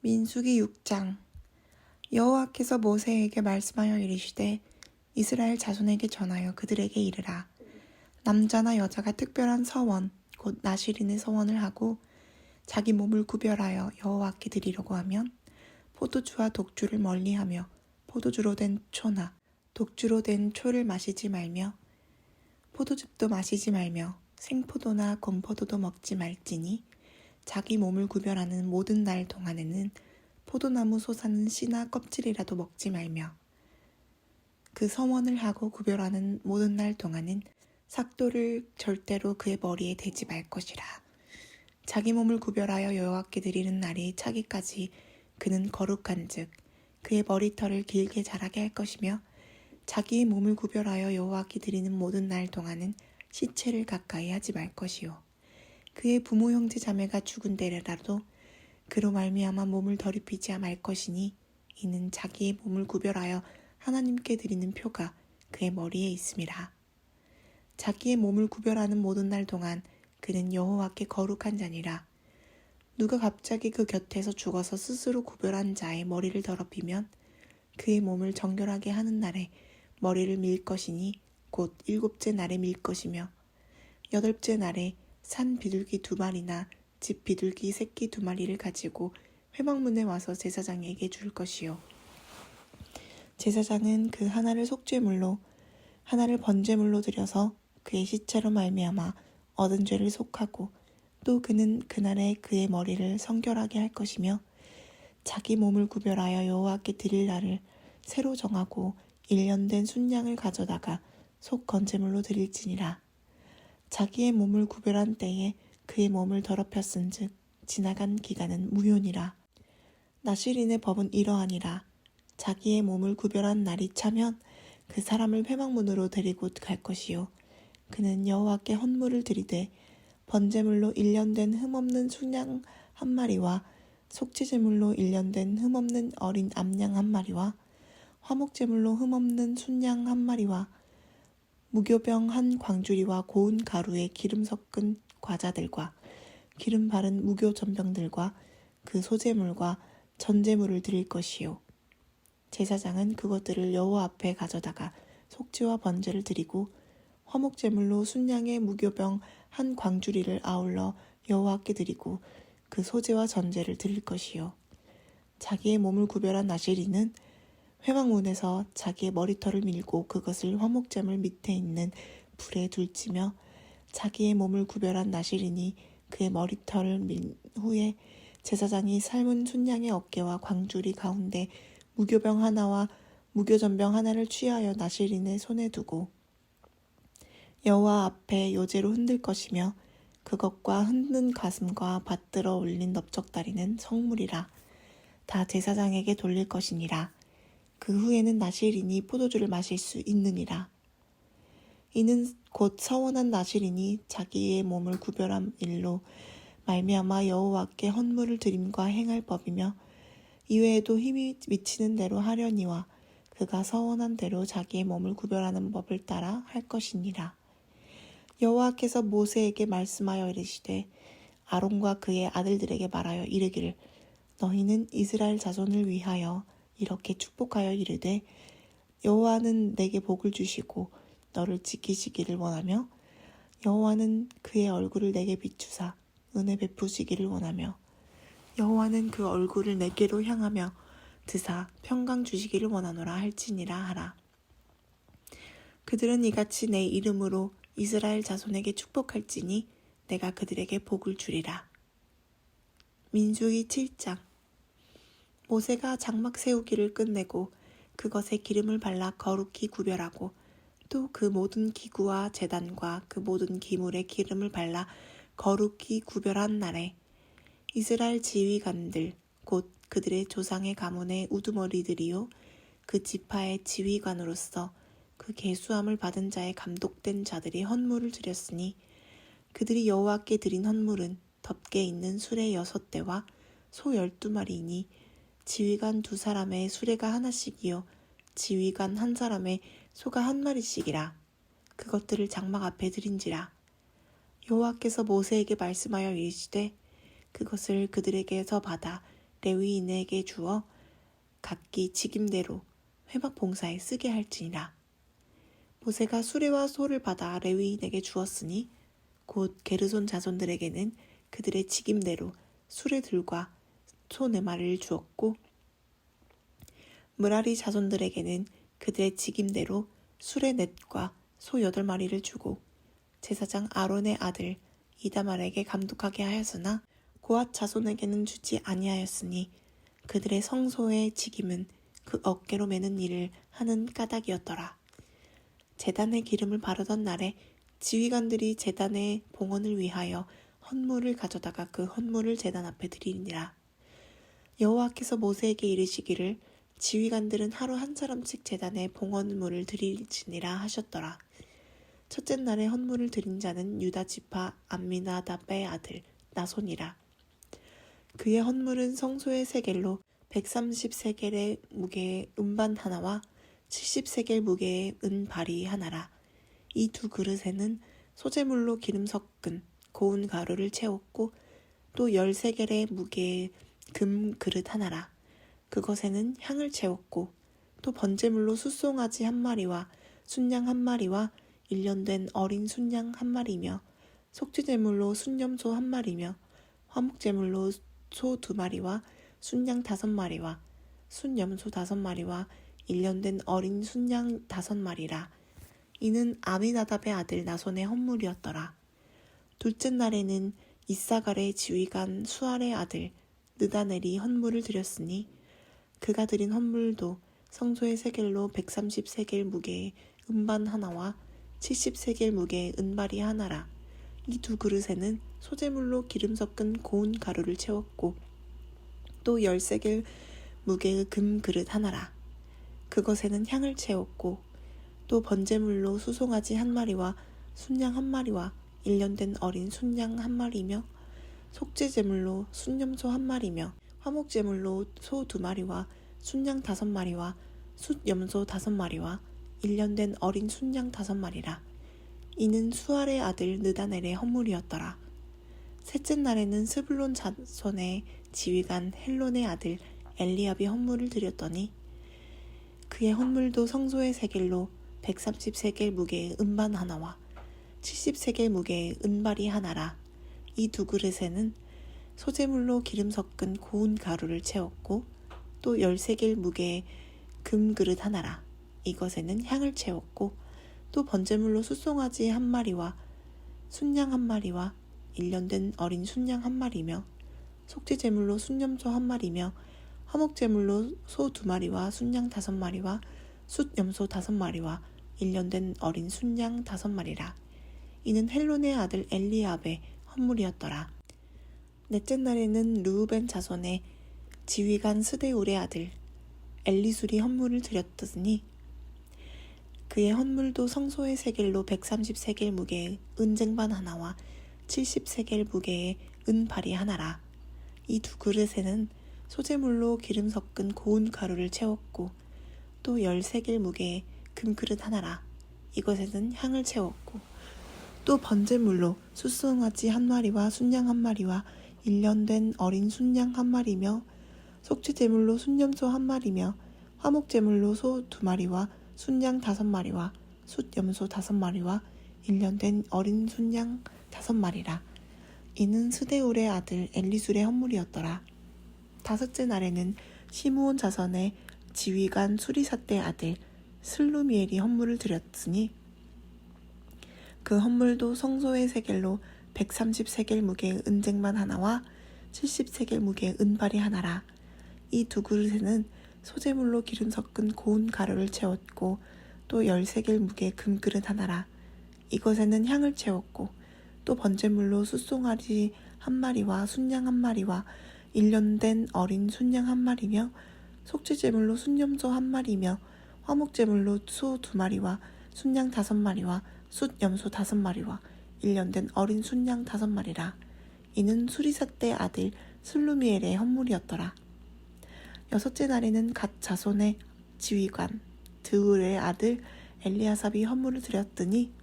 민수기 6장. 여호와께서 모세에게 말씀하여 이르시되 이스라엘 자손에게 전하여 그들에게 이르라. 남자나 여자가 특별한 서원 곧 나실인의 서원을 하고 자기 몸을 구별하여 여호와께 드리려고 하면 포도주와 독주를 멀리하며 포도주로 된 초나 독주로 된 초를 마시지 말며 포도즙도 마시지 말며 생포도나 건포도도 먹지 말지니 자기 몸을 구별하는 모든 날 동안에는 포도나무 솟아는 씨나 껍질이라도 먹지 말며 그 서원을 하고 구별하는 모든 날 동안은 삭도를 절대로 그의 머리에 대지 말 것이라. 자기 몸을 구별하여 여호와께 드리는 날이 차기까지 그는 거룩한즉 그의 머리털을 길게 자라게 할 것이며 자기의 몸을 구별하여 여호와께 드리는 모든 날 동안은 시체를 가까이 하지 말 것이요 그의 부모 형제 자매가 죽은 때라도 그로 말미암아 몸을 더럽히지 말 것이니 이는 자기의 몸을 구별하여 하나님께 드리는 표가 그의 머리에 있음이라. 자기의 몸을 구별하는 모든 날 동안 그는 여호와께 거룩한 자니라. 누가 갑자기 그 곁에서 죽어서 스스로 구별한 자의 머리를 더럽히면 그의 몸을 정결하게 하는 날에 머리를 밀 것이니 곧 7째 날에 밀 것이며 8째 날에 산 비둘기 2마리나 집 비둘기 새끼 2마리를 가지고 회막문에 와서 제사장에게 줄 것이요 제사장은 그 하나를 속죄물로 하나를 번제물로 드려서 그의 시체로 말미암아 얻은 죄를 속하고 또 그는 그날에 그의 머리를 성결하게 할 것이며 자기 몸을 구별하여 여호와께 드릴 날을 새로 정하고 1년 된 순양을 가져다가 속 건제물로 드릴지니라. 자기의 몸을 구별한 때에 그의 몸을 더럽혔은즉 지나간 기간은 무효니라. 나실인의 법은 이러하니라. 자기의 몸을 구별한 날이 차면 그 사람을 회막문으로 데리고 갈 것이요 그는 여호와께 헌물을 드리되 번제물로 1년 된 흠없는 순양 1마리와 속죄제물로 1년 된 흠없는 어린 암양 1마리와 화목제물로 흠없는 순양 1마리와 무교병 1광주리와 고운 가루에 기름 섞은 과자들과 기름 바른 무교 전병들과 그 소제물과 전제물을 드릴 것이요 제사장은 그것들을 여호와 앞에 가져다가 속죄와 번제를 드리고 화목제물로 순양의 무교병 1광주리를 아울러 여호와께 드리고 그 소제와 전제를 드릴 것이요 자기의 몸을 구별한 나실인은 회막문에서 자기의 머리털을 밀고 그것을 화목제물 밑에 있는 불에 둘지며 자기의 몸을 구별한 나실인이 그의 머리털을 밀 후에 제사장이 삶은 순양의 어깨와 광주리 가운데 무교병 하나와 무교전병 하나를 취하여 나실인의 손에 두고 여호와 앞에 요제로 흔들 것이며 그것과 흔든 가슴과 받들어 올린 넓적다리는 성물이라. 다 제사장에게 돌릴 것이니라. 그 후에는 나실인이 포도주를 마실 수 있느니라. 이는 곧 서원한 나실인이 자기의 몸을 구별함 일로 말미암아 여호와께 헌물을 드림과 행할 법이며 이외에도 힘이 미치는 대로 하려니와 그가 서원한 대로 자기의 몸을 구별하는 법을 따라 할 것이니라. 여호와께서 모세에게 말씀하여 이르시되 아론과 그의 아들들에게 말하여 이르기를 너희는 이스라엘 자손을 위하여 이렇게 축복하여 이르되 여호와는 내게 복을 주시고 너를 지키시기를 원하며 여호와는 그의 얼굴을 내게 비추사 은혜 베푸시기를 원하며 여호와는 그 얼굴을 내게로 향하며 드사 평강 주시기를 원하노라 할지니라 하라. 그들은 이같이 내 이름으로 이스라엘 자손에게 축복할지니 내가 그들에게 복을 주리라. 민수기 7장. 모세가 장막 세우기를 끝내고 그것에 기름을 발라 거룩히 구별하고 또 그 모든 기구와 제단과 그 모든 기물에 기름을 발라 거룩히 구별한 날에 이스라엘 지휘관들 곧 그들의 조상의 가문의 우두머리들이요 그 지파의 지휘관으로서 그 계수함을 받은 자의 감독된 자들이 헌물을 드렸으니 그들이 여호와께 드린 헌물은 덮개 있는 수레 6대와 소 12마리이니 지휘관 2사람의 수레가 하나씩이요 지휘관 1사람의 소가 1마리씩이라. 그것들을 장막 앞에 드린지라. 여호와께서 모세에게 말씀하여 이르시되 그것을 그들에게서 받아 레위인에게 주어 각기 직임대로 회막 봉사에 쓰게 할지니라. 모세가 수레와 소를 받아 레위인에게 주었으니 곧 게르손 자손들에게는 그들의 직임대로 수레들과 소 4마리를 주었고 므라리 자손들에게는 그들의 직임대로 수레 넷과 소 8마리를 주고 제사장 아론의 아들 이다말에게 감독하게 하였으나 고앗 자손에게는 주지 아니하였으니 그들의 성소의 직임은 그 어깨로 매는 일을 하는 까닭이었더라. 제단에 기름을 바르던 날에 지휘관들이 제단의 봉헌을 위하여 헌물을 가져다가 그 헌물을 제단 앞에 드리니라. 여호와께서 모세에게 이르시기를 지휘관들은 하루 한 사람씩 제단에 봉헌물을 드릴지니라 하셨더라. 첫째 날에 헌물을 드린 자는 유다 지파 암미나답의 아들 나손이라. 그의 헌물은 성소의 세겔로 130세겔의 무게의 은반 하나와 70세겔 무게의 은발이 하나라. 이 2그릇에는 소재물로 기름 섞은 고운 가루를 채웠고 또 10세겔의 무게의 금 그릇 하나라. 그것에는 향을 채웠고 또 번제물로 숫송아지 1마리와 순양 1마리와 1년 된 어린 순양 1마리며 속죄제물로 순염소 1마리며 화목제물로 소 2마리와 순양 5마리와 순염소 5마리와 1년 된 어린 순양 5마리라. 이는 아미나답의 아들 나손의 헌물이었더라. 둘째 날에는 이사갈의 지휘관 수알의 아들 느다넬이 헌물을 드렸으니 그가 드린 헌물도 성소의 세겔로 130세겔 무게의 은반 하나와 70세겔 무게의 은발이 하나라. 이 2그릇에는 소재물로 기름 섞은 고운 가루를 채웠고 또 10세겔 무게의 금 그릇 하나라. 그것에는 향을 채웠고 또 번제물로 수송아지 1마리와 순양 1마리와 1년 된 어린 순양 1마리며 속죄제물로 순염소 1마리며 화목제물로 소 2마리와 순양 5마리와 숫염소 5마리와 1년 된 어린 순양 5마리라. 이는 수알의 아들 느다넬의 헌물이었더라. 셋째 날에는 스불론 자손의 지휘관 헬론의 아들 엘리압이 헌물을 드렸더니 그의 헌물도 성소의 세겔로 130세겔 무게의 은반 하나와 70세겔 무게의 은발이 하나라. 이 2그릇에는 소재물로 기름 섞은 고운 가루를 채웠고 또 10세겔 무게의 금 그릇 하나라. 이것에는 향을 채웠고 또 번제물로 숫송아지 1마리와 순양 1마리와 1년 된 어린 순양 1마리며 속죄제물로 순염소 1마리며 화목제물로 소 2마리와 순양 5마리와 숫염소 5마리와 1년 된 어린 순양 5마리라. 이는 헬론의 아들 엘리압의 헌물이었더라. 넷째 날에는 르우벤 자손의 지휘관 스데울의 아들 엘리술이 헌물을 드렸더니 그의 헌물도 성소의 세겔로 130세겔 무게의 은쟁반 하나와 70세겔 무게의 은발이 하나라. 이 2그릇에는 소재물로 기름 섞은 고운 가루를 채웠고 또 10세겔 무게의 금그릇 하나라. 이것에는 향을 채웠고 또 번제물로 숫송아지 1마리와 순양 1마리와 1년 된 어린 순양 1마리며 속죄제물로 순염소 1마리며 화목제물로 소 2마리와 순양 5마리와 숫염소 5마리와 1년 된 어린 순양 5마리라. 이는 스데울의 아들 엘리술의 헌물이었더라. 다섯째 날에는 시므온 자손의 지휘관 수리삿의 아들 슬루미엘이 헌물을 드렸으니 그 헌물도 성소의 세겔로 130세겔 무게의 은쟁반 하나와 70세겔 무게의 은발이 하나라. 이 2그릇에는 소재물로 기름 섞은 고운 가루를 채웠고 또 10세겔 무게의 금그릇 하나라. 이것에는 향을 채웠고 또 번제물로 숫송아지 1마리와 순양 1마리와 1년 된 어린 순양 1마리며 속죄제물로 순염소 1마리며 화목제물로 소 2마리와 순양 5마리와 숫염소 5마리와 1년 된 어린 순양 5마리라. 이는 수리삿의 아들 슬루미엘의 헌물이었더라. 여섯째 날에는 갓 자손의 지휘관 드울의 아들 엘리아삽이 헌물을 드렸더니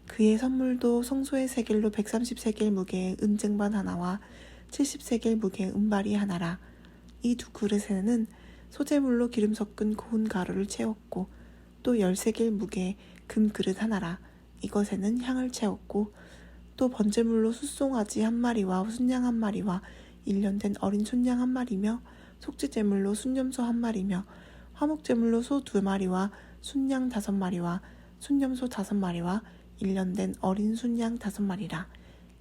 그의 선물도 성소의 세겔로 130세겔 무게의 은쟁반 하나와 70세겔 무게의 은발이 하나라. 이 두 그릇에는 소재물로 기름 섞은 고운 가루를 채웠고 또 13개의 무게의 금 그릇 하나라. 이것에는 향을 채웠고 또 번제물로 숫송아지 1마리와 순양 1마리와 1년 된 어린 순양 1마리며 속죄제물로 순염소 1마리며 화목제물로 소 2마리와 순양 5마리와 순염소 5마리와 1년 된 어린 순양 5마리라.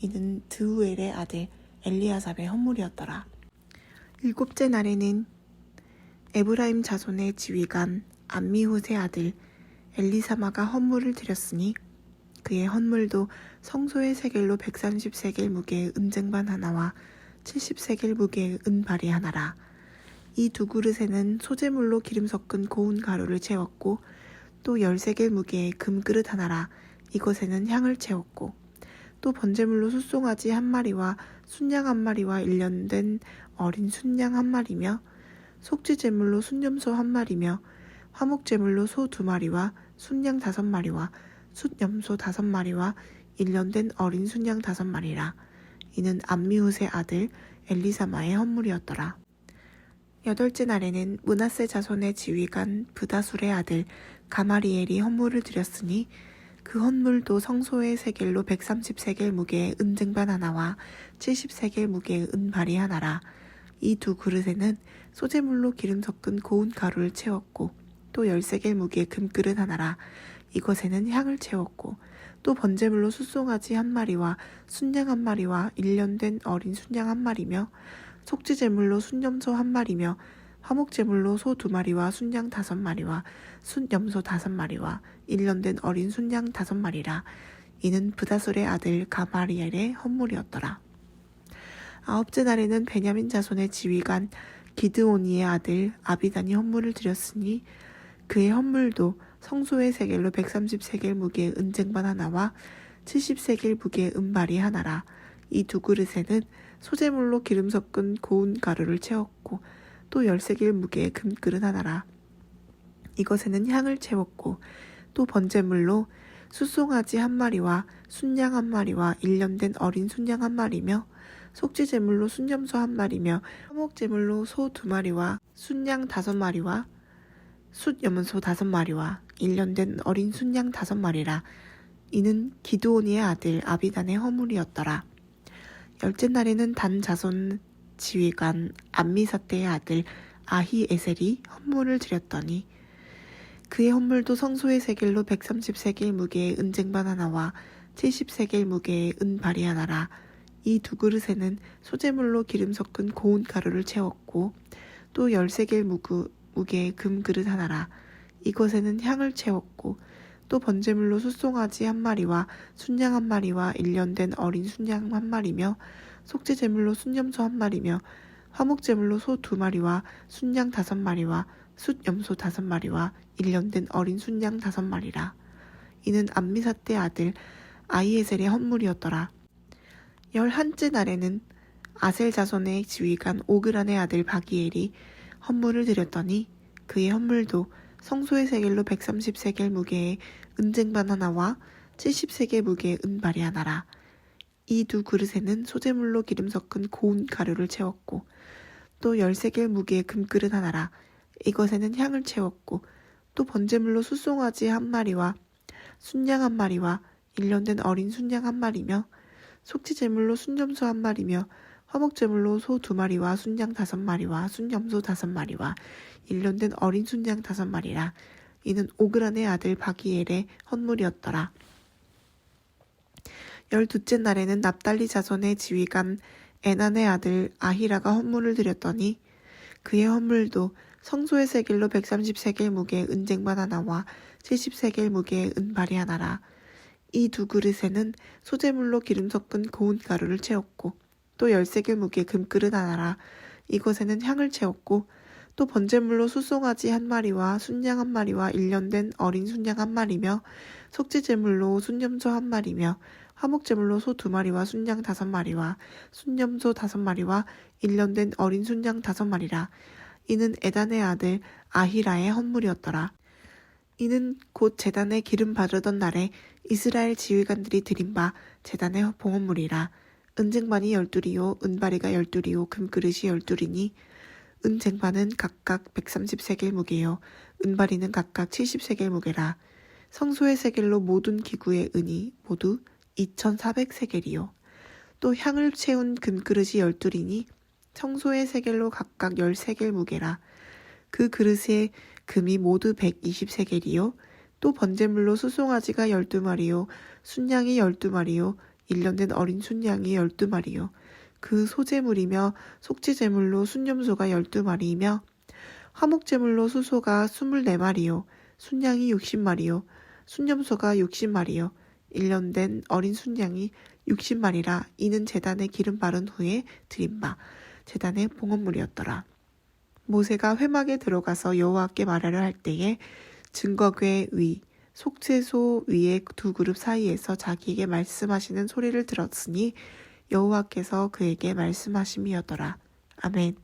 이는 드우엘의 아들 엘리아삽의 헌물이었더라. 7째 날에는 에브라임 자손의 지휘관 암미훗의 아들 엘리사마가 헌물을 드렸으니 그의 헌물도 성소의 세겔로 130세겔 무게의 은쟁반 하나와 70세겔 무게의 은발이 하나라. 이 두 그릇에는 소재물로 기름 섞은 고운 가루를 채웠고 또 10세겔 무게의 금그릇 하나라. 이것에는 향을 채웠고 또 번제물로 숫송아지 1마리와 순양 1마리와 1년 된 어린 순양 1마리며 속죄제물로 순염소 1마리며 화목제물로 소 2마리와 순양 5마리와 숫염소 5마리와 1년 된 어린 순양 5마리라. 이는 암미훗의 아들 엘리사마의 헌물이었더라. 8째 날에는 므낫세 자손의 지휘관 브다술의 아들 가마리엘이 헌물을 드렸으니 그 헌물도 성소의 세겔로 130세겔 무게의 은쟁반 하나와 70세겔 무게의 은발이 하나라. 이 두 그릇에는 소재물로 기름 섞은 고운 가루를 채웠고 또 10세겔 무게의 금그릇 하나라. 이것에는 향을 채웠고 또 번제물로 숫송아지 1마리와 순양 1마리와 1년 된 어린 순양 1마리며 속죄제물로 순염소 1마리며 화목제물로 소 2마리와 순양 5마리와 순염소 5마리와 1년 된 어린 순양 5마리라. 이는 브다솔의 아들 가마리엘의 헌물이었더라. 9째 날에는 베냐민 자손의 지휘관 기드오니의 아들 아비단이 헌물을 드렸으니 그의 헌물도 성소의 세겔로 130세겔 무게의 은쟁반 하나와 70세겔 무게의 은발이 하나라. 이 두 그릇에는 소재물로 기름 섞은 고운 가루를 채웠고 또 10세겔 무게의 금그릇 하나라. 이것에는 향을 채웠고 또 번제물로 숫송아지 1마리와 순양 1마리와 1년 된 어린 순양 1마리며 속죄제물로 순염소 1마리며 화목제물로 소 2마리와 순양 5마리와 숫염소 5마리와 1년 된 어린 순양 5마리라. 이는 기드온이의 아들 아비단의 허물이었더라. 10째 날에는 단 자손 지휘관 암미사떼의 아들 아히에셀이 헌물을 드렸더니 그의 헌물도 성소의 세겔로 130세겔 무게의 은쟁반 하나와 70세겔 무게의 은발이 하나라. 이 두 그릇에는 소재물로 기름 섞은 고운 가루를 채웠고 또 10세겔 무게의 금그릇 하나라. 이것에는 향을 채웠고 또 번제물로 숫송아지 1마리와 순양 1마리와 1년 된 어린 순양 1마리며 속죄제물로 순염소 1마리며 화목제물로 소 2마리와 순양 5마리와 숫염소 5마리와 1년 된 어린 순양 5마리라. 이는 암미사떼 아들 아히에셀의 헌물이었더라. 11째 날에는 아셀 자손의 지휘관 오그란의 아들 바기엘이 헌물을 드렸더니 그의 헌물도 성소의 세겔로 130세겔 무게의 은쟁반 하나와 70세겔 무게의 은발이 하나라. 이 두 그릇에는 소재물로 기름 섞은 고운 가루를 채웠고 또 10세겔 무게의 금그릇 하나라. 이것에는 향을 채웠고 또 번제물로 숫송아지 1마리와 순양 1마리와 1년 된 어린 순양 1마리며 속죄제물로 순염소 1마리며 화목제물로 소 2마리와 순양 5마리와 순염소 5마리와 1년 된 어린 순양 5마리라. 이는 오그란의 아들 바기엘의 헌물이었더라. 12째 날에는 납달리 자손의 지휘관 에난의 아들 아히라가 헌물을 드렸더니 그의 헌물도 성소의 세겔로 130세겔 무게의 은쟁반 하나와 70세겔 무게의 은발이 하나라. 이 두 그릇에는 소재물로 기름 섞은 고운 가루를 채웠고 또 10세겔 무게의 금그릇 하나라. 이것에는 향을 채웠고 또 번제물로 숫송아지 1마리와 순양 1마리와 1년 된 어린 순양 1마리며 속죄제물로 순염소 1마리며 화목제물로 소 2마리와 순양 5마리와 순염소 5마리와 1년 된 어린 순양 5마리라. 이는 에단의 아들 아히라의 헌물이었더라. 이는 곧 제단에 기름 바르던 날에 이스라엘 지휘관들이 드린 바 제단의 봉헌물이라. 은쟁반이 12이요 은바리가 12이요 금그릇이 12이니 은쟁반은 각각 130세겔 무게요. 은바리는 각각 70세겔 무게라. 성소의 세겔로 모든 기구의 은이 모두 2400세겔이요. 또 향을 채운 금그릇이 12이니 성소의 세겔로 각각 10세겔 무게라. 그 그릇의 금이 모두 120세겔이요. 또 번제물로 수송아지가 12마리요. 순양이 12마리요. 1년 된 어린 순양이 12마리요. 그 소제물이며 속죄제물로 순염소가 12마리이며 화목제물로 수소가 24마리요. 순양이 60마리요. 순염소가 60마리요. 1년 된 어린 순양이 60마리라. 이는 제단에 기름 바른 후에 드린 바 제단의 봉헌물이었더라. 모세가 회막에 들어가서 여호와께 말하려 할 때에 증거궤 위 속죄소 위의 두 그룹 사이에서 자기에게 말씀하시는 소리를 들었으니 여호와께서 그에게 말씀하심이었더라. 아멘.